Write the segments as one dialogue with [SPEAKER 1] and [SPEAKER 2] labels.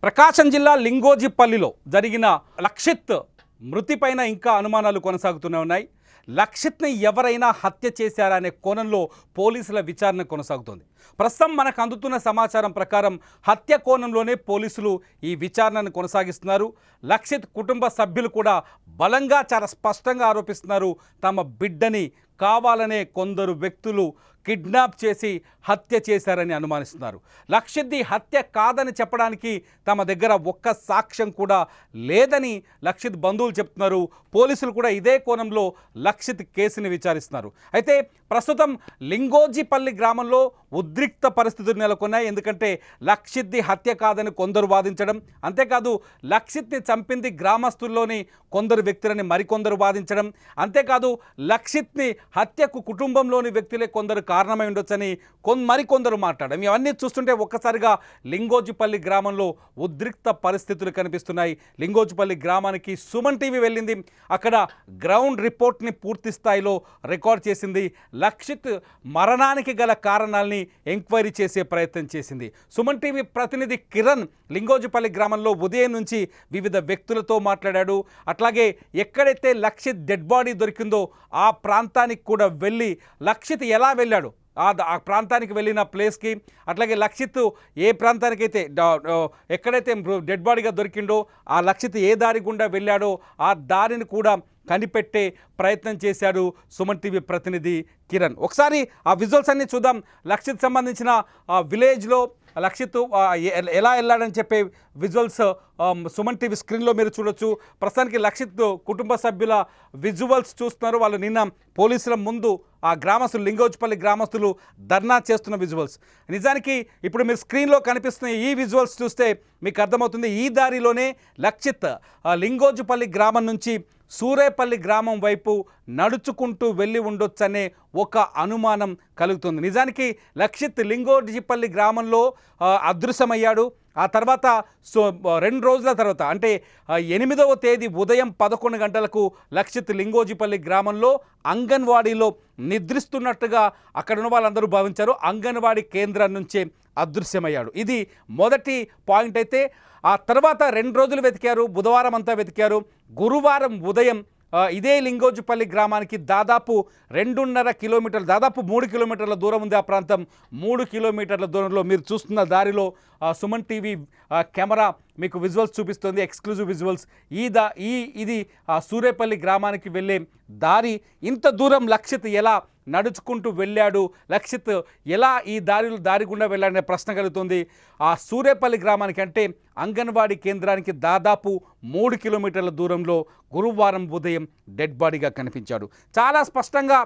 [SPEAKER 1] ప్రకాశం జిల్లా లింగోజిపల్లిలో జరిగిన లక్షిత్ మృతిపైన ఇంకా అనుమానాలు కొనసాగుతూనే ఉన్నాయి. లక్షిత్ని ఎవరైనా హత్య చేశారా అనే కోణంలో పోలీసుల విచారణ కొనసాగుతోంది. ప్రస్తుతం మనకు అందుతున్న సమాచారం ప్రకారం హత్య కోణంలోనే పోలీసులు ఈ విచారణను కొనసాగిస్తున్నారు. లక్షిత్ కుటుంబ సభ్యులు కూడా బలంగా చాలా స్పష్టంగా ఆరోపిస్తున్నారు, తమ బిడ్డని కావాలనే కొందరు వ్యక్తులు కిడ్నాప్ చేసి హత్య చేశారని అనుమానిస్తున్నారు. లక్షిత్ది హత్య కాదని చెప్పడానికి తమ దగ్గర ఒక్క సాక్ష్యం కూడా లేదని లక్షిత్ బంధువులు చెప్తున్నారు. పోలీసులు కూడా ఇదే కోణంలో లక్షిత్ కేసుని విచారిస్తున్నారు. అయితే ప్రస్తుతం లింగోజిపల్లి గ్రామంలో ఉద్రిక్త పరిస్థితులు నెలకొన్నాయి. ఎందుకంటే లక్షిత్ది హత్య కాదని కొందరు వాదించడం, అంతేకాదు లక్షిత్ని చంపింది గ్రామస్తుల్లోని కొందరు వ్యక్తులని మరికొందరు వాదించడం, అంతేకాదు లక్షిత్ని హత్యకు కుటుంబంలోని వ్యక్తులే కొందరు కారణమై ఉండొచ్చని మరికొందరు మాట్లాడడం. ఇవన్నీ చూస్తుంటే ఒక్కసారిగా లింగోజిపల్లి గ్రామంలో ఉద్రిక్త పరిస్థితులు కనిపిస్తున్నాయి. లింగోజిపల్లి గ్రామానికి సుమన్ టీవీ వెళ్ళింది. అక్కడ గ్రౌండ్ రిపోర్ట్ని పూర్తి స్థాయిలో రికార్డ్ చేసింది. లక్షిత్ మరణానికి గల కారణాలని ఎంక్వైరీ చేసే ప్రయత్నం చేసింది. సుమన్ టీవీ ప్రతినిధి కిరణ్ లింగోజిపల్లి గ్రామంలో ఉదయం నుంచి వివిధ వ్యక్తులతో మాట్లాడాడు. అట్లాగే ఎక్కడైతే లక్షిత్ డెడ్ బాడీ దొరికిందో ఆ ప్రాంతానికి కూడా వెళ్ళి లక్షిత్ ఎలా వెళ్ళాడు, ఆ ప్రాంతానికి వెళ్ళిన ప్లేస్కి, అట్లాగే లక్షిత్ ఏ ప్రాంతానికైతే ఎక్కడైతే డెడ్ బాడీగా దొరికిండో ఆ లక్షిత్ ఏ దారి గుండా వెళ్ళాడో ఆ దారిని కూడా కనిపెట్టే ప్రయత్నం చేశాడు సుమన్ టీవీ ప్రతినిధి కిరణ్. ఒకసారి ఆ విజువల్స్ అన్నీ చూద్దాం. లక్షిత్ సంబంధించిన విలేజ్లో లక్షిత్ ఎలా వెళ్ళాడని చెప్పే విజువల్స్ సుమన్ టీవీ స్క్రీన్లో మీరు చూడొచ్చు. ప్రస్తుతానికి లక్షిత్ కుటుంబ సభ్యుల విజువల్స్ చూస్తున్నారు. వాళ్ళు నిన్న పోలీసుల ముందు ఆ గ్రామస్తులు, లింగోజిపల్లి గ్రామస్తులు ధర్నా చేస్తున్న విజువల్స్. నిజానికి ఇప్పుడు మీరు స్క్రీన్లో కనిపిస్తున్న ఈ విజువల్స్ చూస్తే మీకు అర్థమవుతుంది, ఈ దారిలోనే లక్షిత్ లింగోజిపల్లి గ్రామం నుంచి సూరేపల్లి గ్రామం వైపు నడుచుకుంటూ వెళ్ళి ఉండొచ్చనే ఒక అనుమానం కలుగుతుంది. నిజానికి లక్షిత్ లింగోజిపల్లి గ్రామంలో అదృశ్యమయ్యాడు. ఆ తర్వాత 2 రోజుల తర్వాత అంటే 8వ తేదీ ఉదయం 11 గంటలకు లక్షిత్ లింగోజిపల్లి గ్రామంలో అంగన్వాడీలో నిద్రిస్తున్నట్టుగా అక్కడ ఉన్న వాళ్ళందరూ భావించారు. అంగన్వాడీ కేంద్రం నుంచే అదృశ్యమయ్యాడు. ఇది మొదటి పాయింట్. అయితే ఆ తర్వాత 2 రోజులు వెతికారు, బుధవారం అంతా వెతికారు. గురువారం ఉదయం ఇదే లింగోజిపల్లి గ్రామానికి దాదాపు 2.5 కిలోమీటర్లు, దాదాపు 3 కిలోమీటర్ల దూరం ఉంది ఆ ప్రాంతం. 3 కిలోమీటర్ల దూరంలో మీరు చూస్తున్న దారిలో సుమన్ టీవీ కెమెరా మీకు విజువల్స్ చూపిస్తుంది, ఎక్స్క్లూజివ్ విజువల్స్. ఇది సూరేపల్లి గ్రామానికి వెళ్ళే దారి. ఇంత దూరం లక్షిత్ ఎలా నడుచుకుంటూ వెళ్ళాడు, లక్షిత్ ఎలా ఈ దారి గుండా వెళ్ళాడనే ప్రశ్న కలుగుతుంది. ఆ సూరేపల్లి గ్రామానికి అంటే అంగన్వాడీ కేంద్రానికి దాదాపు 3 కిలోమీటర్ల దూరంలో గురువారం ఉదయం డెడ్ బాడీగా కనిపించాడు. చాలా స్పష్టంగా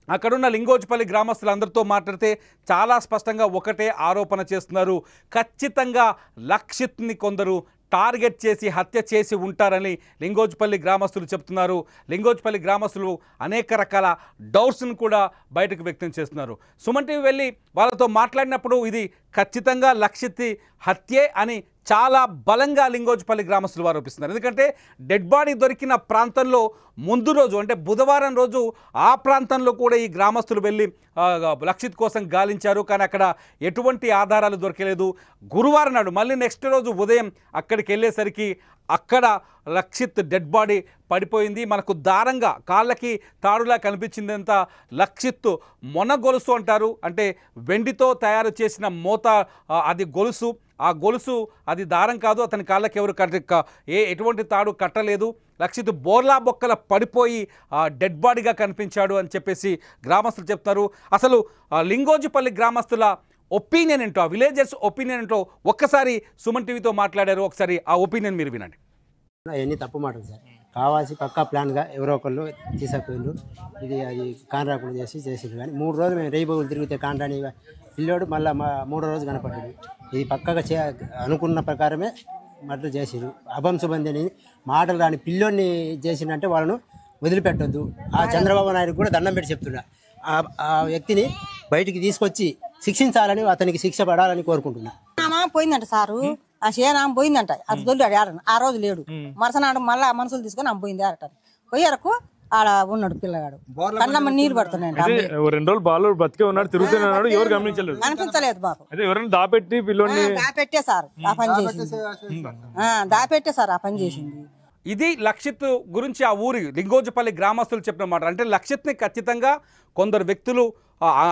[SPEAKER 1] అక్కడున్న లింగోజిపల్లి గ్రామస్తులందరితో మాట్లాడితే చాలా స్పష్టంగా ఒకటే ఆరోపణ చేస్తున్నారు, ఖచ్చితంగా లక్షిత్ని కొందరు టార్గెట్ చేసి హత్య చేసి ఉంటారని లింగోజిపల్లి గ్రామస్తులు చెప్తున్నారు. లింగోజిపల్లి గ్రామస్తులు అనేక రకాల డౌట్స్ను కూడా బయటకు వ్యక్తం చేస్తున్నారు. సుమన్ టీవీ వెళ్ళి వాళ్ళతో మాట్లాడినప్పుడు ఇది ఖచ్చితంగా లక్షిత్ హత్యే అని చాలా బలంగా లింగోజిపల్లి గ్రామస్తులు ఆరోపిస్తున్నారు. ఎందుకంటే డెడ్ బాడీ దొరికిన ప్రాంతంలో ముందు రోజు అంటే బుధవారం రోజు ఆ ప్రాంతంలో కూడా ఈ గ్రామస్తులు వెళ్ళి లక్షిత్ కోసం గాలించారు, కానీ అక్కడ ఎటువంటి ఆధారాలు దొరకలేదు. గురువారం నాడు మళ్ళీ నెక్స్ట్ రోజు ఉదయం అక్కడికి వెళ్ళేసరికి అక్కడ లక్షిత్ డెడ్ బాడీ పడిపోయింది. మనకు దారంగా కాళ్ళకి తాడులా కనిపించిందంతా లక్షిత్ మొన గొలుసు అంటారు, అంటే వెండితో తయారు చేసిన మోత అది గొలుసు. ఆ గొలుసు అది దారం కాదు, అతని కాళ్ళకి ఎవరు ఎటువంటి తాడు కట్టలేదు. లక్షిత్ బోర్లా బొక్కల పడిపోయి డెడ్ బాడీగా కనిపించాడు అని చెప్పేసి గ్రామస్తులు చెప్తారు. అసలు లింగోజిపల్లి గ్రామస్తుల ఒపీనియన్ ఏంటో, ఆ విలేజర్స్ ఒపీనియన్ ఏంటో ఒక్కసారి సుమన్ టీవీతో మాట్లాడారు. ఒకసారి ఆ ఒపీనియన్ మీరు వినండి.
[SPEAKER 2] అవన్నీ తప్పు మాటలు సార్. కావాల్సి పక్కా ప్లాన్గా ఎవరో ఒకళ్ళు తీసుకుపోయిండ్రు. అది కాంట్రాక్టులు చేసిండ్రు. కానీ 3 రోజులు మేము రేయిబోగులు తిరిగితే కాంట్రాని పిల్లోడు మళ్ళీ 3వ రోజు కనపడ్డాడు. ఇది పక్కగా అనుకున్న ప్రకారమే మర్డర్ చేసిరు. అభం సుబంధి అని మాటలు రాని పిల్లోడిని చేసిందంటే వాళ్ళను వదిలిపెట్టొద్దు. ఆ చంద్రబాబు నాయుడు కూడా దండం పెట్టి చెప్తున్నా, ఆ వ్యక్తిని బయటికి తీసుకొచ్చి శిక్షించాలని, అతనికి శిక్ష పడాలని కోరుకుంటున్నా.
[SPEAKER 3] పోయిందంట సారు, ఆ షేనామ పోయిందంట. అది దొల్లాడు ఆడను. ఆ రోజు లేడు. మరుసనాడు మళ్ళా మనుషులు తీసుకొని ఆమె పోయింది ఆడటారు. పోయారకు ఆడ ఉన్నాడు పిల్లగాడు కళ్ళమ్మ నీరు పడుతున్నాయండి
[SPEAKER 4] అయితే 2 రోజులు బాలు బతికే ఉన్నాడు, తిరుగుతూనే ఉన్నాడు, ఎవరు గమనించలేదు.
[SPEAKER 3] కనిపించలేదు బాబు.
[SPEAKER 4] అయితే ఎవరైనా దాపెట్టి పిల్లోని
[SPEAKER 3] దాపెట్టే సార్ ఆ పని చేసింది. దాపెట్టే సార్ ఆ పని చేసింది.
[SPEAKER 1] ఇది లక్షిత్ గురించి ఆ ఊరి లింగోజపల్లి గ్రామస్తులు చెప్పిన మాట. అంటే లక్షిత్ని ఖచ్చితంగా కొందరు వ్యక్తులు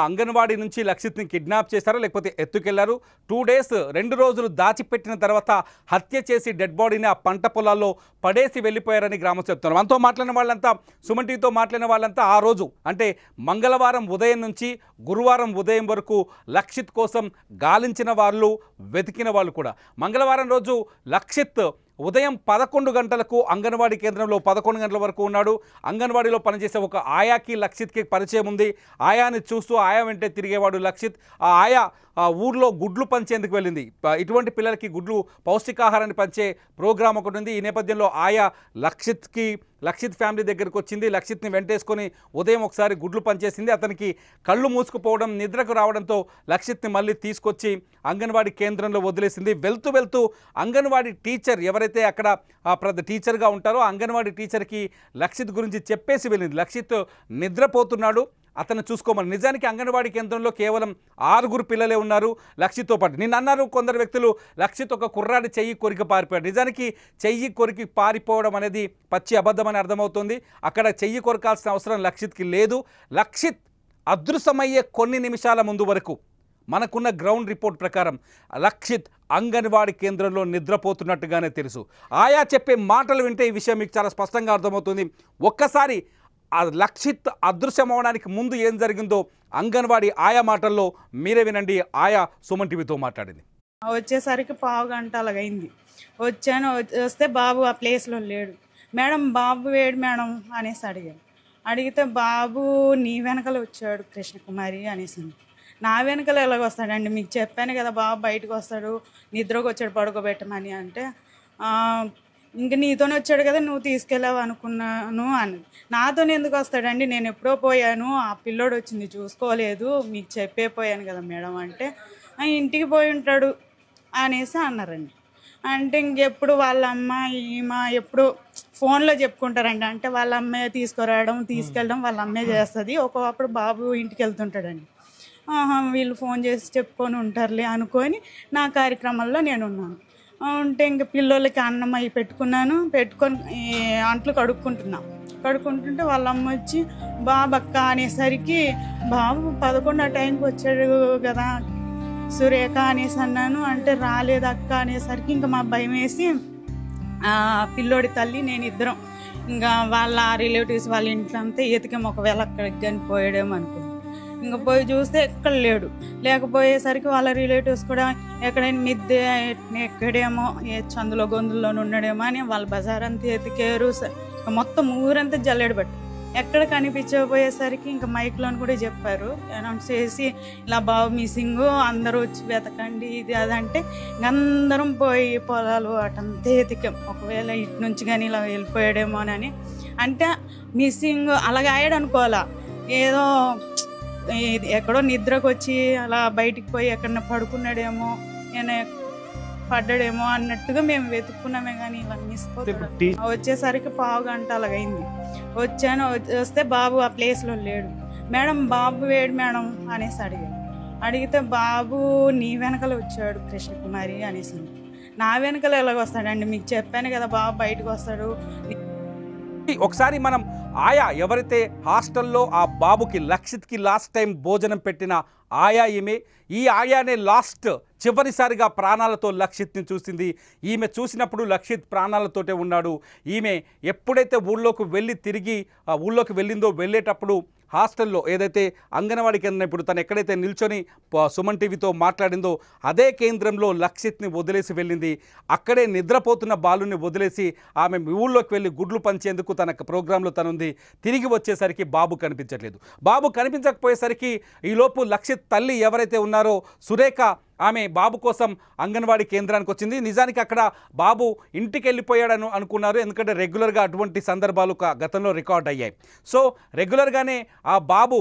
[SPEAKER 1] అంగన్వాడీ నుంచి లక్షిత్ని కిడ్నాప్ చేశారు, లేకపోతే ఎత్తుకెళ్లారు. 2 డేస్ 2 రోజులు దాచిపెట్టిన తర్వాత హత్య చేసి డెడ్ బాడీని ఆ పంట పొలాల్లో పడేసి వెళ్ళిపోయారని గ్రామస్తులు చెప్తున్నారు. మనతో మాట్లాడిన వాళ్ళంతా, సుమన్ టీవీతో మాట్లాడిన వాళ్ళంతా ఆ రోజు అంటే మంగళవారం ఉదయం నుంచి గురువారం ఉదయం వరకు లక్షిత్ కోసం గాలించిన వాళ్ళు, వెతికిన వాళ్ళు కూడా. మంగళవారం రోజు లక్షిత్ ఉదయం 11 గంటలకు అంగన్వాడీ కేంద్రంలో 11 గంటల వరకు ఉన్నాడు. అంగన్వాడీలో పనిచేసే ఒక ఆయాకి లక్షిత్కి పరిచయం ఉంది. ఆయాని చూస్తూ ఆయా వెంటే తిరిగేవాడు లక్షిత్. ఆ ఆయా ఊర్లో గుడ్లు పంచేందుకు వెళ్ళింది. ఇటువంటి పిల్లలకి గుడ్లు పౌష్టికాహారాన్ని పంచే ప్రోగ్రాం ఒకటి ఉంది. ఈ నేపథ్యంలో ఆయా లక్షిత్ ఫ్యామిలీ దగ్గరికి వచ్చింది. లక్షిత్ని వెంటేసుకొని ఉదయం ఒకసారి గుడ్లు పంచేసింది. అతనికి కళ్ళు మూసుకుపోవడం, నిద్రకు రావడంతో లక్షిత్ని మళ్ళీ తీసుకొచ్చి అంగన్వాడీ కేంద్రంలో వదిలేసింది. వెళ్తూ అంగన్వాడీ టీచర్ ఎవరైతే అక్కడ టీచర్గా ఉంటారో అంగన్వాడీ టీచర్కి లక్షిత్ గురించి చెప్పేసి వెళ్ళింది. లక్షిత్ నిద్రపోతున్నాడు, అతను చూసుకోమని. నిజానికి అంగన్వాడీ కేంద్రంలో కేవలం 6 పిల్లలే ఉన్నారు లక్షిత్తో పాటు. నిన్న అన్నారు కొందరు వ్యక్తులు లక్షిత్ ఒక కుర్రాడి చెయ్యి కొరికి పారిపోయాడు. నిజానికి చెయ్యి కొరికి పారిపోవడం అనేది పచ్చి అబద్ధమని అర్థమవుతుంది. అక్కడ చెయ్యి కొరకాల్సిన అవసరం లక్షిత్కి లేదు. లక్షిత్ అదృశ్యమయ్యే కొన్ని నిమిషాల ముందు వరకు మనకున్న గ్రౌండ్ రిపోర్ట్ ప్రకారం లక్షిత్ అంగన్వాడీ కేంద్రంలో నిద్రపోతున్నట్టుగానే తెలుసు. ఆయా చెప్పే మాటలు వింటే ఈ విషయం మీకు చాలా స్పష్టంగా అర్థమవుతుంది. ఒక్కసారి ఆ లక్షిత్ అదృశ్యమవడానికి ముందు ఏం జరిగిందో అంగన్వాడీ ఆయా మాటల్లో మీరే వినండి. ఆయా సుమన్ టీవీతో మాట్లాడింది.
[SPEAKER 5] వచ్చేసరికి 1/2 గంట అలాగైంది. వస్తే బాబు ఆ ప్లేస్లో లేడు. మేడం బాబు వేడు మేడం అనేసి అడిగితే బాబు నీ వెనకాల వచ్చాడు కృష్ణకుమారి అనేసి. నా వెనకాల ఎలాగ వస్తాడండి, మీకు చెప్పాను కదా బాబు బయటకు వస్తాడు, నిద్రకు వచ్చాడు పడుకోబెట్టమని అంటే ఇంక నీతోనే వచ్చాడు కదా నువ్వు తీసుకెళ్ళావు అనుకున్నాను అన్నది. నాతోనే ఎందుకు వస్తాడండి, నేను ఎప్పుడో పోయాను, ఆ పిల్లోడు వచ్చింది చూసుకోలేదు, మీకు చెప్పే పోయాను కదా మేడం అంటే ఇంటికి పోయి ఉంటాడు అనేసి అన్నారండి. అంటే ఇంకెప్పుడు వాళ్ళ అమ్మ ఈమె ఎప్పుడు ఫోన్లో చెప్పుకుంటారండి. అంటే వాళ్ళ అమ్మే తీసుకురావడం తీసుకెళ్ళడం వాళ్ళ అమ్మే చేస్తుంది. ఒకప్పుడు బాబు ఇంటికి వెళ్తుంటాడండి. వీళ్ళు ఫోన్ చేసి చెప్పుకొని ఉంటారులే అనుకొని నా కార్యక్రమంలో నేను ఉన్నాను. ఉంటే ఇంక పిల్లలకి అన్నం అవి పెట్టుకొని అంట్లు కడుక్కుంటుంటే వాళ్ళ అమ్మ వచ్చి బాబు అక్క అనేసరికి బాబు 11 ఆ టైంకి వచ్చాడు కదా సురేఖ అనేసి అన్నాను. అంటే రాలేదు అక్క అనేసరికి ఇంకా మా భయం వేసి పిల్లోడి తల్లి నేను ఇద్దరం ఇంకా వాళ్ళ రిలేటివ్స్ వాళ్ళ ఇంట్లో అంతా ఎతికేమో ఒకవేళ అక్కడికి కానీ పోయాడేమో అనుకున్నాం. ఇంకా పోయి చూస్తే ఎక్కడ లేకపోయేసరికి వాళ్ళ రిలేటివ్స్ కూడా ఎక్కడైనా మిద్దె ఎక్కడేమో చందులో గొంతుల్లోనే ఉన్నాడేమో అని వాళ్ళ బజార్ అంతా ఎతికారు. మొత్తం ఊరంతా జల్లెడ పట్టు ఎక్కడ కనిపించకపోయేసరికి ఇంకా మైక్లోని కూడా చెప్పారు, అనౌన్స్ చేసి ఇలా బాబు మిస్సింగ్ అందరూ వచ్చి వెతకండి ఇది అదంటే అందరం పోయి పొలాలు అటంతా ఎతికాం. ఒకవేళ ఇటు నుంచి కానీ ఇలా వెళ్ళిపోయాడేమోనని. అంటే మిస్సింగ్ అలాగే అయ్యాడు అనుకోవాలా, ఏదో ఎక్కడో నిద్రకు వచ్చి అలా బయటికి పోయి ఎక్కడన్నా పడుకున్నాడేమో నేను పడ్డాడేమో అన్నట్టుగా మేము వెతుక్కున్నామే కానీ ఇలా మిస్ అవుతాడు. వచ్చేసరికి 1/2 గంట అలాగైంది. వస్తే బాబు ఆ ప్లేస్లో లేడు. మేడం బాబు వేడు మేడం అనేసి అడిగితే బాబు నీ వెనకాల వచ్చాడు కృష్ణకుమారి అనేసి. నా వెనకాల ఎలాగ వస్తాడండి, మీకు చెప్పాను కదా బాబు బయటకు వస్తాడు.
[SPEAKER 1] ఒకసారి మనం ఆయా ఎవరైతే హాస్టల్లో ఆ బాబుకి లక్షిత్కి లాస్ట్ టైం భోజనం పెట్టిన ఆయా ఈ ఆయానే చివరిసారిగా ప్రాణాలతో లక్షిత్ని చూసింది. ఈమె చూసినప్పుడు లక్షిత్ ప్రాణాలతోటే ఉన్నాడు. ఈమె ఎప్పుడైతే ఊళ్ళోకి వెళ్ళేటప్పుడు హాస్టల్లో ఏదైతే అంగన్వాడీ కేంద్రం ఇప్పుడు తను ఎక్కడైతే నిల్చొని సుమన్ టీవీతో మాట్లాడిందో అదే కేంద్రంలో లక్షిత్ని వదిలేసి వెళ్ళింది. అక్కడే నిద్రపోతున్న బాలుని వదిలేసి ఆమె ఊళ్ళోకి వెళ్ళి గుడ్లు పంచేందుకు తన ప్రోగ్రాంలో తనుంది. తిరిగి వచ్చేసరికి బాబు కనిపించట్లేదు. బాబు కనిపించకపోయేసరికి ఈలోపు లక్షిత్ తల్లి ఎవరైతే ఉన్నారో సురేఖ ఆమె బాబు కోసం అంగన్వాడీ కేంద్రానికి వచ్చింది. నిజానికి అక్కడ బాబు ఇంటికి వెళ్ళిపోయాడని అనుకున్నారు, ఎందుకంటే రెగ్యులర్గా అటువంటి సందర్భాలు గతంలో రికార్డ్ అయ్యాయి. సో రెగ్యులర్గానే ఆ బాబు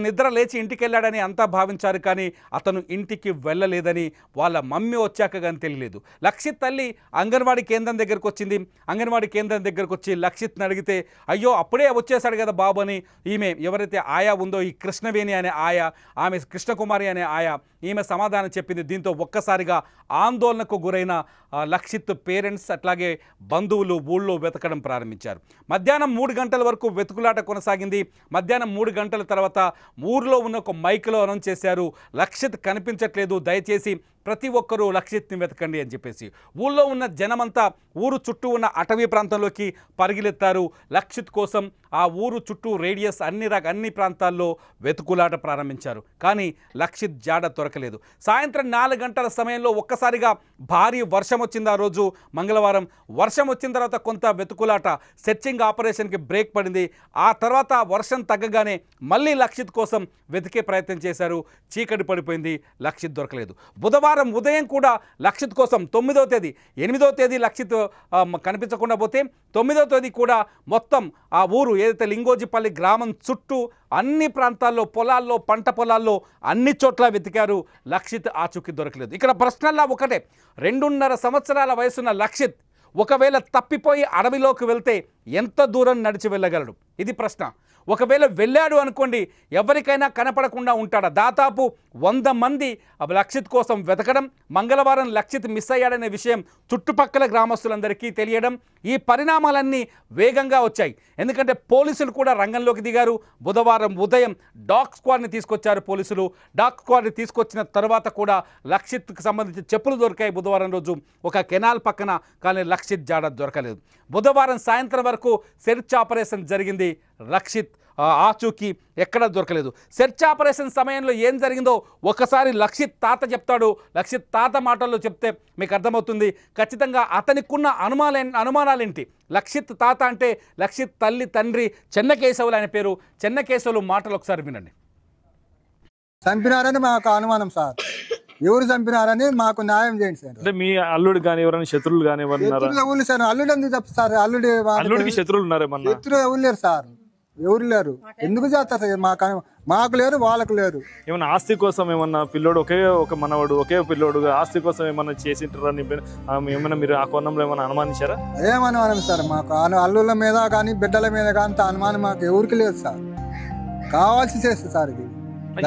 [SPEAKER 1] నిద్ర లేచి ఇంటికి వెళ్ళాడని అంతా భావించారు, కానీ అతను ఇంటికి వెళ్ళలేదని వాళ్ళ మమ్మీ వచ్చాక కానీ తెలియలేదు. లక్షిత్ తల్లి అంగన్వాడీ కేంద్రం దగ్గరకు వచ్చింది. అంగన్వాడీ కేంద్రం దగ్గరకు వచ్చి లక్షిత్ని అడిగితే, అయ్యో అప్పుడే వచ్చేసాడు కదా బాబు అని ఈమె ఎవరైతే ఆయా ఉందో, ఈ కృష్ణవేణి అనే ఆయా, ఆమె కృష్ణకుమారి అనే ఆయా, ఈమె సమాధానం చెప్పింది. దీంతో ఒక్కసారిగా ఆందోళనకు గురైన లక్షిత్ పేరెంట్స్ అట్లాగే బంధువులు ఊళ్ళో వెతకడం ప్రారంభించారు. మధ్యాహ్నం 3 గంటల వరకు వెతుకులాట కొనసాగింది. మధ్యాహ్నం 3 గంటల తర్వాత ఊరిలో ఉన్న ఒక మైక్లో అనౌన్స్ చేశారు, లక్షిత్ కనిపించట్లేదు, దయచేసి ప్రతి ఒక్కరూ లక్షిత్ని వెతకండి అని చెప్పేసి. ఊళ్ళో ఉన్న జనమంతా ఊరు చుట్టూ ఉన్న అటవీ ప్రాంతంలోకి పరిగెత్తారు. లక్షిత్ కోసం ఆ ఊరు చుట్టూ రేడియస్ అన్ని ప్రాంతాల్లో వెతుకులాట ప్రారంభించారు. కానీ లక్షిత్ జాడ దొరకలేదు. సాయంత్రం 4 గంటల సమయంలో ఒక్కసారిగా భారీ వర్షం వచ్చింది. ఆ రోజు మంగళవారం వర్షం వచ్చిన తర్వాత కొంత వెతుకులాట, సెర్చింగ్ ఆపరేషన్కి బ్రేక్ పడింది. ఆ తర్వాత వర్షం తగ్గగానే మళ్ళీ లక్షిత్ కోసం వెతికే ప్రయత్నం చేశారు. చీకటి పడిపోయింది, లక్షిత్ దొరకలేదు. బుధవారం ఉదయం కూడా లక్షిత్ కోసం 9వ తేదీ 8వ తేదీ లక్షిత్ కనిపించకుండా పోతే 9వ తేదీ కూడా మొత్తం ఆ ఊరు ఏదైతే లింగోజిపల్లి గ్రామం చుట్టూ అన్ని ప్రాంతాల్లో, పొలాల్లో, పంట పొలాల్లో అన్ని చోట్ల వెతికారు. లక్షిత్ ఆచూకీ దొరకలేదు. ఇక్కడ ప్రశ్నల్లా ఒకటే, 2.5 సంవత్సరాల వయసున్న లక్షిత్ ఒకవేళ తప్పిపోయి అడవిలోకి వెళ్తే ఎంత దూరం నడిచి వెళ్ళగలడు? ఇది ప్రశ్న. ఒకవేళ వెళ్ళాడు అనుకోండి, ఎవరికైనా కనపడకుండా ఉంటాడా? దాదాపు 100 మంది లక్షిత్ కోసం వెతకడం, మంగళవారం లక్షిత్ మిస్ అయ్యాడనే విషయం చుట్టుపక్కల గ్రామస్తులందరికీ తెలియడం, ఈ పరిణామాలన్నీ వేగంగా వచ్చాయి. ఎందుకంటే పోలీసులు కూడా రంగంలోకి దిగారు. బుధవారం ఉదయం డాగ్ స్క్వాడ్ని తీసుకొచ్చారు పోలీసులు. డాగ్ స్క్వాడ్ని తీసుకొచ్చిన తర్వాత కూడా లక్షిత్కి సంబంధించి చెప్పులు దొరికాయి బుధవారం రోజు ఒక కెనాల్ పక్కన, కానీ లక్షిత్ జాడ దొరకలేదు. బుధవారం సాయంత్రం వరకు సెర్చ్ ఆపరేషన్ జరిగింది. లక్షిత్ ఆచూకీ ఎక్కడా దొరకలేదు. సెర్చ్ ఆపరేషన్ సమయంలో ఏం జరిగిందో ఒకసారి లక్షిత్ తాత చెప్తాడు. లక్షిత్ తాత మాటల్లో చెప్తే మీకు అర్థమవుతుంది ఖచ్చితంగా అతనికున్న అనుమానాలేంటి. లక్షిత్ తాత అంటే లక్షిత్ తల్లి తండ్రి చెన్నకేశవులు ఆయన పేరు. చెన్నకేశవులు మాటలు ఒకసారి వినండి.
[SPEAKER 6] చంపినారని మాకు అనుమానం సార్, ఎవరు చంపినారని మాకు న్యాయం చేయండి సార్.
[SPEAKER 4] అంటే మీ అల్లుడు కానీ ఎవరైనా శత్రువులు కానీ
[SPEAKER 6] ఎవరు సార్? అల్లుడు ఎందుకు చెప్తారు?
[SPEAKER 4] అల్లుడికి శత్రువులు ఉన్నారేమన్నా?
[SPEAKER 6] శత్రువు ఎవరు లేరు సార్, ఎవరు లేరు. ఎందుకు చేస్తారు సార్? మాకు లేరు, వాళ్ళకు లేరు.
[SPEAKER 4] ఏమన్నా ఆస్తి కోసం ఏమన్నా పిల్లోడు ఒకే ఒక మనవాడు ఒకే పిల్లోడు ఆస్తి కోసం ఏమన్నా చేసింటారని ఏమన్నా మీరు ఆ కోణంలో ఏమన్నా అనుమానించారా?
[SPEAKER 6] ఏమనుమానం సార్? మాకు అల్లుల మీద కానీ బిడ్డల మీద కానీ అంత అనుమానం మాకు ఎవరికి లేదు సార్. కావాల్సి చేస్తుంది సార్. ఇది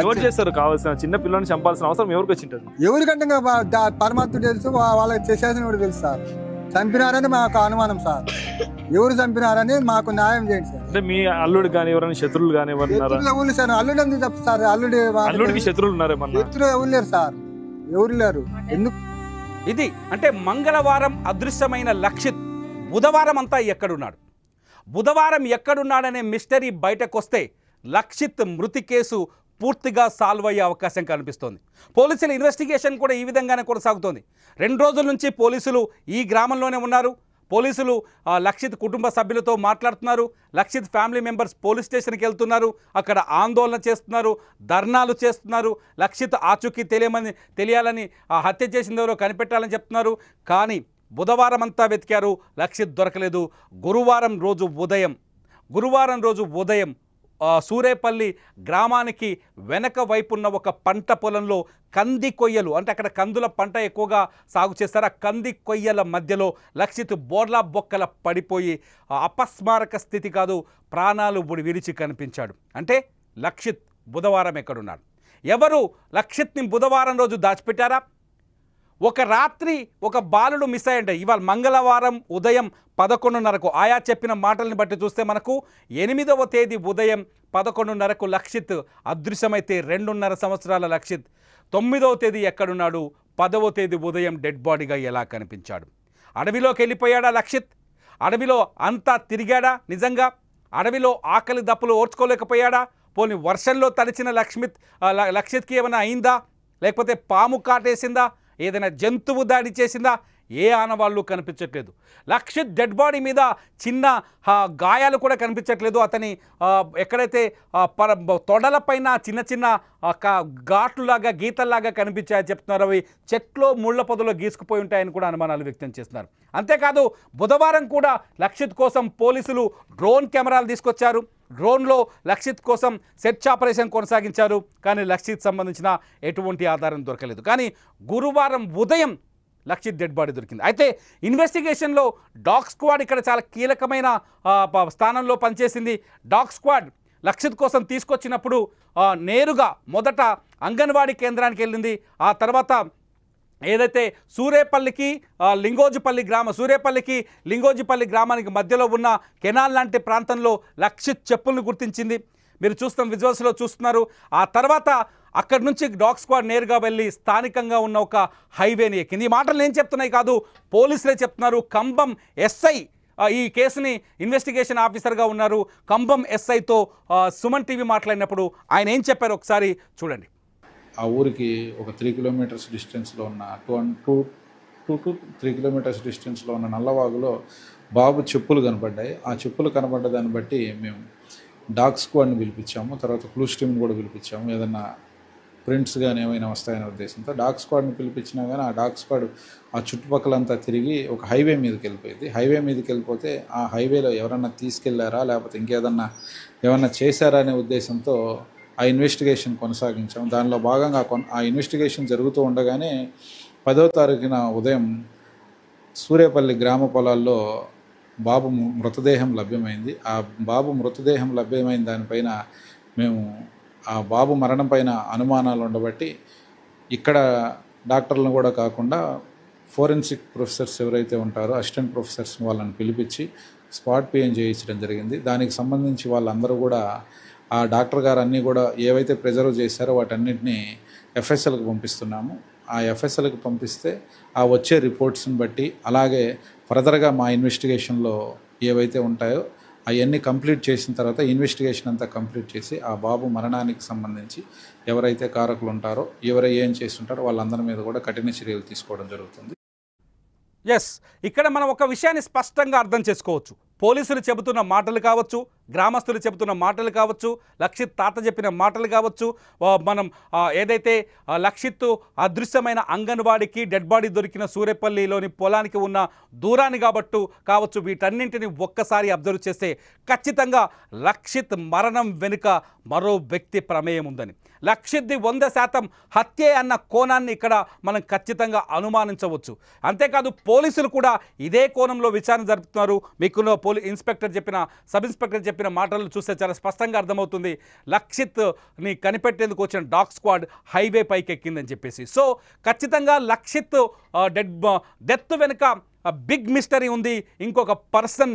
[SPEAKER 4] ఎవరు చేస్తారు? కావాల్సిన చిన్న పిల్లని చంపాల్సిన అవసరం ఎవరికి వచ్చింటది?
[SPEAKER 6] ఎవరికంటే పరమాత్ముడు తెలుసు, వాళ్ళకి చేసేసిన కూడా తెలుసు సార్. చంపినారని మాకు అనుమానం సార్, ఎవరు చంపినారని మాకు న్యాయం చేయండి సార్.
[SPEAKER 4] అంటే మీ అల్లుడు కానీ ఎవరైనా శత్రువులు కానీ
[SPEAKER 6] ఎవరు సార్? అల్లుడు ఎందుకు చెప్తారు?
[SPEAKER 4] అల్లుడికి శత్రువులు ఉన్నారేమన్నా?
[SPEAKER 6] శత్రువు ఎవరు లేరు సార్, ఎవరు లేరు. ఎందుకు?
[SPEAKER 1] ఇది అంటే మంగళవారం అదృశ్యమైన లక్షిత్ బుధవారం అంతా ఎక్కడున్నాడు? బుధవారం ఎక్కడున్నాడనే మిస్టరీ బయటకు వస్తే లక్షిత్ మృతి కేసు పూర్తిగా సాల్వ్ అయ్యే అవకాశం కనిపిస్తోంది. పోలీసుల ఇన్వెస్టిగేషన్ కూడా ఈ విధంగానే కొనసాగుతోంది. 2 రోజుల నుంచి పోలీసులు ఈ గ్రామంలోనే ఉన్నారు. పోలీసులు లక్షిత్ కుటుంబ సభ్యులతో మాట్లాడుతున్నారు. లక్షిత్ ఫ్యామిలీ మెంబర్స్ పోలీస్ స్టేషన్కి వెళ్తున్నారు, అక్కడ ఆందోళన చేస్తున్నారు, ధర్నాలు చేస్తున్నారు. లక్షిత్ ఆచూకీ తెలియాలని హత్య చేసింది ఎవరో కనిపెట్టాలని చెప్తున్నారు. కానీ బుధవారం అంతా వెతికారు, లక్షిత్ దొరకలేదు. గురువారం రోజు ఉదయం సూరేపల్లి గ్రామానికి వెనక వైపున్న ఒక పంట పొలంలో కంది కొయ్యలు, అంటే అక్కడ కందుల పంట ఎక్కువగా సాగు చేస్తారు, ఆ కంది కొయ్యల మధ్యలో లక్షిత్ బోర్లా బొక్కల పడిపోయి అపస్మారక స్థితి కాదు, ప్రాణాలు విడిచి కనిపించాడు. అంటే లక్షిత్ బుధవారం ఎక్కడున్నాడు? ఎవరు లక్షిత్ని బుధవారం రోజు దాచిపెట్టారా? ఒక రాత్రి ఒక బాలుడు మిస్ అయ్యండి. ఇవాళ మంగళవారం ఉదయం 11:30కు ఆయా చెప్పిన మాటల్ని బట్టి చూస్తే మనకు 8వ తేదీ ఉదయం 11:30కు లక్షిత్ అదృశ్యమైతే 2.5 సంవత్సరాల లక్షిత్ 9వ తేదీ ఎక్కడున్నాడు? 10వ తేదీ ఉదయం డెడ్ బాడీగా ఎలా కనిపించాడు? అడవిలోకి వెళ్ళిపోయాడా లక్షిత్? అడవిలో అంతా తిరిగాడా నిజంగా? అడవిలో ఆకలి దప్పులు ఓర్చుకోలేకపోయాడా? పోనీ వర్షంలో తడిచిన లక్షిత్కి ఏమైనా అయిందా? లేకపోతే పాము కాటేసిందా? ఏదైనా జంతువు దాడి చేసిందా? ఏ ఆనవాళ్ళు కనిపించట్లేదు. లక్షిత్ డెడ్ బాడీ మీద చిన్న గాయాలు కూడా కనిపించట్లేదు. అతని ఎక్కడైతే తొడలపైన చిన్న చిన్న ఘాట్లులాగా గీతల్లాగా కనిపించాయని చెప్తున్నారు. అవి చెట్లో ముళ్ళ పొదలో గీసుకుపోయి ఉంటాయని కూడా అనుమానాలు వ్యక్తం చేస్తున్నారు. అంతేకాదు బుధవారం కూడా లక్షిత్ కోసం పోలీసులు డ్రోన్ కెమెరాలు తీసుకొచ్చారు. డ్రోన్లో లక్షిత్ కోసం సెర్చ్ ఆపరేషన్ కొనసాగించారు. కానీ లక్షిత్ సంబంధించిన ఎటువంటి ఆధారం దొరకలేదు. కానీ గురువారం ఉదయం లక్షిత్ డెడ్ బాడీ దొరికింది. అయితే ఇన్వెస్టిగేషన్లో డాగ్ స్క్వాడ్ ఇక్కడ చాలా కీలకమైన స్థానంలో పనిచేసింది. డాగ్ స్క్వాడ్ లక్షిత్ కోసం తీసుకొచ్చినప్పుడు నేరుగా మొదట అంగన్వాడీ కేంద్రానికి వెళ్ళింది. ఆ తర్వాత ఏదైతే సూరేపల్లికి లింగోజిపల్లి గ్రామానికి మధ్యలో ఉన్న కెనాల్ లాంటి ప్రాంతంలో లక్షిత్ చెప్పులను గుర్తించింది. మీరు చూస్తున్న విజువల్స్లో చూస్తున్నారు. ఆ తర్వాత అక్కడి నుంచి డాగ్ స్క్వాడ్ నేరుగా వెళ్ళి స్థానికంగా ఉన్న ఒక హైవేని ఎక్కింది. ఈ మాటలు ఏం చెప్తున్నాయి కాదు, పోలీసులే చెప్తున్నారు. కంబం ఎస్ఐ ఈ కేసుని ఇన్వెస్టిగేషన్ ఆఫీసర్గా ఉన్నారు. కంబం ఎస్ఐతో సుమన్ టీవీ మాట్లాడినప్పుడు ఆయన ఏం చెప్పారు ఒకసారి చూడండి.
[SPEAKER 7] ఆ ఊరికి ఒక 3 కిలోమీటర్స్ డిస్టెన్స్లో ఉన్న 2 to 3 కిలోమీటర్స్ డిస్టెన్స్లో ఉన్న నల్లవాగులో బాబు చెప్పులు కనపడ్డాయి. ఆ చెప్పులు కనపడ్డ దాన్ని బట్టి మేము డాగ్ స్క్వాడ్ని పిలిపించాము. తర్వాత క్లూస్ టీమ్ని కూడా పిలిపించాము. ఏదన్నా ప్రింట్స్ కానీ ఏమైనా వస్తాయనే ఉద్దేశంతో డాగ్ స్క్వాడ్ని పిలిపించినా కానీ ఆ డాగ్ స్క్వాడ్ ఆ చుట్టుపక్కలంతా తిరిగి ఒక హైవే మీదకి వెళ్ళిపోయింది. హైవే మీదకి వెళ్ళిపోతే ఆ హైవేలో ఎవరన్నా తీసుకెళ్లారా లేకపోతే ఏమన్నా చేశారా అనే ఉద్దేశంతో ఆ ఇన్వెస్టిగేషన్ కొనసాగించాం. దానిలో భాగంగా ఆ ఇన్వెస్టిగేషన్ జరుగుతూ ఉండగానే 10వ తారీఖున ఉదయం సూరేపల్లి గ్రామ పొలాల్లో బాబు మృతదేహం లభ్యమైంది. ఆ బాబు మృతదేహం లభ్యమైన దానిపైన మేము ఆ బాబు మరణం పైన అనుమానాలు ఉండబట్టి ఇక్కడ డాక్టర్లను కూడా కాకుండా ఫోరెన్సిక్ ప్రొఫెసర్స్ ఎవరైతే ఉంటారో అసిస్టెంట్ ప్రొఫెసర్స్ వాళ్ళని పిలిపించి స్పాట్ పిఎం చేయించడం జరిగింది. దానికి సంబంధించి వాళ్ళందరూ కూడా ఆ డాక్టర్ గారు అన్నీ కూడా ఏవైతే ప్రిజర్వ్ చేశారో వాటన్నిటిని ఎఫ్ఎస్ఎల్కి పంపిస్తున్నాము. ఆ ఎఫ్ఎస్ఎల్కి పంపిస్తే ఆ వచ్చే రిపోర్ట్స్ని బట్టి అలాగే ఫర్దర్గా మా ఇన్వెస్టిగేషన్లో ఏవైతే ఉంటాయో అవన్నీ కంప్లీట్ చేసిన తర్వాత ఇన్వెస్టిగేషన్ అంతా కంప్లీట్ చేసి ఆ బాబు మరణానికి సంబంధించి ఎవరైతే కారకులు ఉంటారో ఏం చేస్తుంటారో వాళ్ళందరి మీద కూడా కఠిన చర్యలు తీసుకోవడం జరుగుతుంది.
[SPEAKER 1] ఇక్కడ మనం ఒక విషయాన్ని స్పష్టంగా అర్థం చేసుకోవచ్చు. పోలీసులు చెబుతున్న మాటలు కావచ్చు, గ్రామస్తులు చెబుతున్న మాటలు కావచ్చు, లక్షిత్ తాత చెప్పిన మాటలు కావచ్చు, మనం ఏదైతే లక్షిత్ అదృశ్యమైన అంగన్వాడికి డెడ్ బాడీ దొరికిన సూరేపల్లిలోని పొలానికి ఉన్న దూరాన్ని కావచ్చు, వీటన్నింటిని ఒక్కసారి అబ్జర్వ్ చేస్తే ఖచ్చితంగా లక్షిత్ మరణం వెనుక మరో వ్యక్తి ప్రమేయం ఉందని, లక్షిత్ది 100% హత్యే అన్న కోణాన్ని ఇక్కడ మనం ఖచ్చితంగా అనుమానించవచ్చు. అంతేకాదు పోలీసులు కూడా ఇదే కోణంలో విచారణ జరుపుతున్నారు. మీకు సబ్ ఇన్స్పెక్టర్ చెప్పిన మాటలు చూస్తే చాలా స్పష్టంగా అర్థమవుతుంది. లక్షిత్ని కనిపెట్టేందుకు వచ్చిన డాగ్ స్క్వాడ్ హైవే పైకి ఎక్కిందని చెప్పేసి. సో ఖచ్చితంగా లక్షిత్ డెత్ వెనుక బిగ్ మిస్టరీ ఉంది, ఇంకొక పర్సన్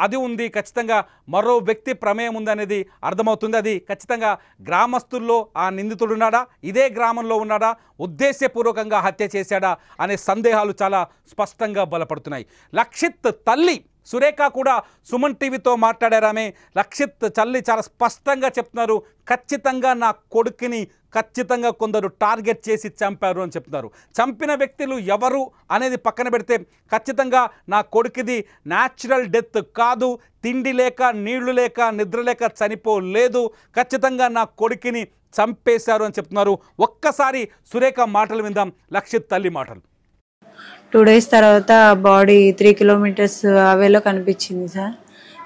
[SPEAKER 1] అది ఉంది, ఖచ్చితంగా మరో వ్యక్తి ప్రమేయం ఉందనేది అర్థమవుతుంది. అది ఖచ్చితంగా గ్రామస్తుల్లో ఆ నిందితుడు ఉన్నాడా, ఇదే గ్రామంలో ఉన్నాడా, ఉద్దేశపూర్వకంగా హత్య చేశాడా అనే సందేహాలు చాలా స్పష్టంగా బలపడుతున్నాయి. లక్షిత్ తల్లి సురేఖ కూడా సుమన్ టీవీతో మాట్లాడారామే. లక్షిత్ తల్లి చాలా స్పష్టంగా చెప్తున్నారు, ఖచ్చితంగా నా కొడుకుని ఖచ్చితంగా కొందరు టార్గెట్ చేసి చంపారు అని చెప్తున్నారు. చంపిన వ్యక్తులు ఎవరు అనేది పక్కన పెడితే ఖచ్చితంగా నా కొడుకుది న్యాచురల్ డెత్ కాదు, తిండి లేక నీళ్లు లేక నిద్ర లేక చనిపోలేదు, ఖచ్చితంగా నా కొడుకుని చంపేశారు అని చెప్తున్నారు. ఒక్కసారి సురేఖ మాటలు విందాం, లక్షిత్ తల్లి మాటలు.
[SPEAKER 8] 2 days తర్వాత బాడీ 3 kilometers అవేలో కనిపించింది సార్.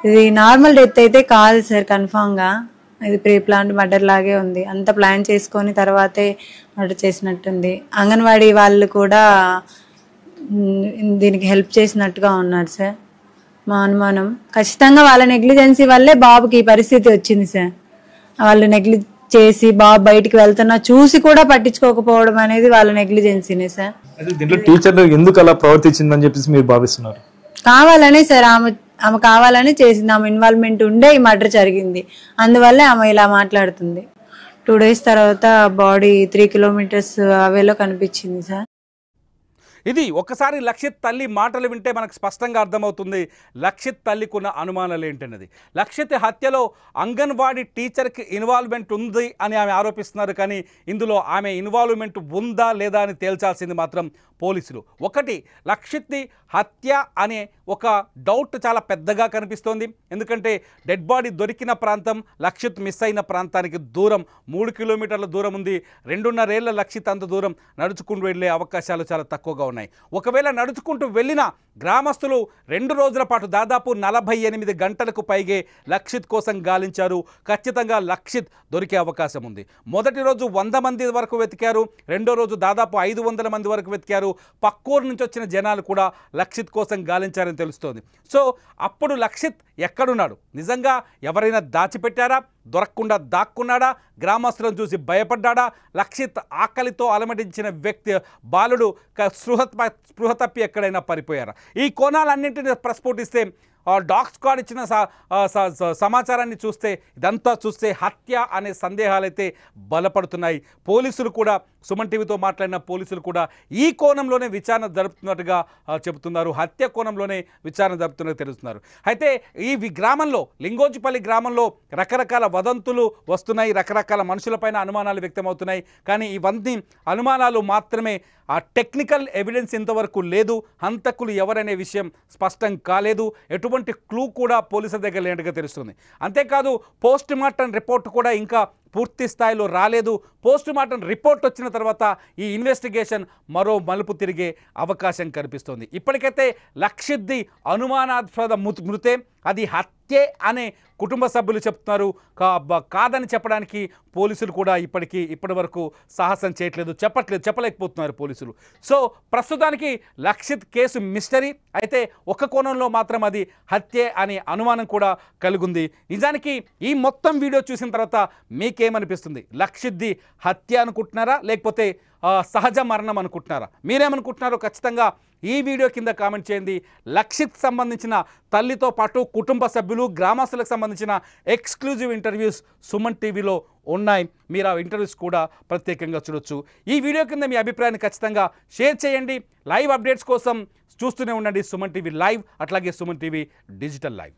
[SPEAKER 8] ఇది నార్మల్ డెత్ అయితే కాదు సార్, కన్ఫామ్గా ఇది ప్రీ ప్లాన్డ్ మర్డర్ లాగే ఉంది. అంత ప్లాన్ చేసుకొని తర్వాతే మర్డర్ చేసినట్టుంది. అంగన్వాడీ వాళ్ళు కూడా దీనికి హెల్ప్ చేసినట్టుగా ఉన్నారు సార్. మా అనుమానం ఖచ్చితంగా వాళ్ళ నెగ్లిజెన్సీ వల్లే బాబుకి ఈ పరిస్థితి వచ్చింది సార్. వాళ్ళు నెగ్లిజెన్స్ చేసి బాబు బయటికి వెళ్తున్నా చూసి కూడా పట్టించుకోకపోవడం అనేది వాళ్ళ నెగ్లిజెన్సీనే సార్.
[SPEAKER 4] దీంట్లో టీచర్ ఎందుకు అలా ప్రవర్తించిందని చెప్పేసి మీరు భావిస్తున్నారు?
[SPEAKER 8] కావాలనే సార్, ఆమె కావాలని చేసింది, ఆమె ఇన్వాల్వ్మెంట్ ఉండే ఈ మర్డర్ జరిగింది, అందువల్లే ఆమె ఇలా మాట్లాడుతుంది. 2 days తర్వాత బాడీ 3 kilometers అవేలో కనిపించింది సార్.
[SPEAKER 1] ఇది ఒకసారి లక్షిత్ తల్లి మాటలు వింటే మనకు స్పష్టంగా అర్థమవుతుంది లక్షిత్ తల్లికున్న అనుమానాలు ఏంటన్నది. లక్షిత్ హత్యలో అంగన్వాడీ టీచర్కి ఇన్వాల్వ్మెంట్ ఉంది అని ఆమె ఆరోపిస్తున్నారు. కానీ ఇందులో ఆమె ఇన్వాల్వ్మెంట్ ఉందా లేదా అని తేల్చాల్సింది మాత్రం పోలీసులు. ఒకటి, లక్షిత్ని హత్య అనే ఒక డౌట్ చాలా పెద్దగా కనిపిస్తోంది. ఎందుకంటే డెడ్ బాడీ దొరికిన ప్రాంతం లక్షిత్ మిస్ అయిన ప్రాంతానికి దూరం 3 కిలోమీటర్ల దూరం ఉంది. 2.5 ఏళ్ల లక్షిత్ అంత దూరం నడుచుకుంటూ వెళ్ళే అవకాశాలు చాలా తక్కువగా ఉన్నాయి. ఒకవేళ నడుచుకుంటూ వెళ్ళిన గ్రామస్తులు 2 రోజుల పాటు దాదాపు 48 గంటలకు పైగే లక్షిత్ కోసం గాలించారు. ఖచ్చితంగా లక్షిత్ దొరికే అవకాశం ఉంది. మొదటి రోజు 100 మంది వరకు వెతికారు. రెండో రోజు దాదాపు 500 మంది వరకు వెతికారు. పక్కూరు నుంచి వచ్చిన జనాలు కూడా లక్షిత్ కోసం గాలించారని తెలుస్తోంది. సో అప్పుడు లక్షిత్ ఎక్కడున్నాడు? నిజంగా ఎవరైనా దాచిపెట్టారా? దొరకకుండా దాక్కున్నాడా? గ్రామస్తులను చూసి భయపడ్డాడా? లక్షిత్ ఆకలితో అలమటించిన వ్యక్తి బాలుడు స్పృహ తప్పి ఎక్కడైనా పడిపోయారా? ఈ కోణాలన్నింటినీ ప్రస్ఫుటిస్తే డాగ్ స్క్వాడ్ ఇచ్చిన సమాచారాన్ని చూస్తే ఇదంతా చూస్తే హత్య అనే సందేహాలైతే బలపడుతున్నాయి. పోలీసులు కూడా సుమన్ టీవీతో మాట్లాడిన పోలీసులు కూడా ఈ కోణంలోనే విచారణ జరుపుతున్నట్టుగా చెబుతున్నారు. హత్య కోణంలోనే విచారణ జరుపుతున్నట్టు తెలుస్తున్నారు. అయితే ఈ గ్రామంలో లింగోజిపల్లి గ్రామంలో రకరకాల వదంతులు వస్తున్నాయి. రకరకాల మనుషులపైన అనుమానాలు వ్యక్తమవుతున్నాయి. కానీ ఇవన్నీ అనుమానాలు మాత్రమే. ఆ టెక్నికల్ ఎవిడెన్స్ ఇంతవరకు లేదు. హంతకులు ఎవరనే విషయం స్పష్టం కాలేదు. ఎటువంటి క్లూ కూడా పోలీసుల దగ్గర లేనట్టుగా తెలుస్తుంది. అంతేకాదు పోస్ట్ మార్టం రిపోర్ట్ కూడా ఇంకా పూర్తి స్థాయిలో రాలేదు. పోస్ట్ మార్టం రిపోర్ట్ వచ్చిన తర్వాత ఈ ఇన్వెస్టిగేషన్ మరో మలుపు తిరిగే అవకాశం కనిపిస్తోంది. ఇప్పటికైతే లక్షిత్ది అనుమానాస్పద మృతే, అది హత్యే అనే కుటుంబ సభ్యులు చెప్తున్నారు. కాదని చెప్పడానికి పోలీసులు కూడా ఇప్పటి వరకు సాహసం చెప్పలేకపోతున్నారు పోలీసులు. సో ప్రస్తుతానికి లక్షిత్ కేసు మిస్టరీ అయితే ఒక కోణంలో మాత్రం అది హత్యే అనే అనుమానం కూడా కలిగింది. నిజానికి ఈ మొత్తం వీడియో చూసిన తర్వాత మీకేమనిపిస్తుంది? లక్షిత్ది హత్య అనుకుంటున్నారా లేకపోతే సహజ మరణం అనుకుంటున్నారా? మీరేమనుకుంటున్నారో ఖచ్చితంగా ఈ వీడియో కింద కామెంట్ చేయండి. లక్షిత్ సంబంధించిన తల్లితో పాటు కుటుంబ సభ్యులు గ్రామస్తులకు సంబంధించిన ఎక్స్క్లూజివ్ ఇంటర్వ్యూస్ సుమన్ టీవీలో ఉన్నాయి. మీరు ఆ ఇంటర్వ్యూస్ కూడా ప్రత్యేకంగా చూడొచ్చు. ఈ వీడియో కింద మీ అభిప్రాయాన్ని ఖచ్చితంగా షేర్ చేయండి. లైవ్ అప్డేట్స్ కోసం చూస్తూనే ఉండండి సుమన్ టీవీ లైవ్, అట్లాగే సుమన్ టీవీ డిజిటల్ లైవ్.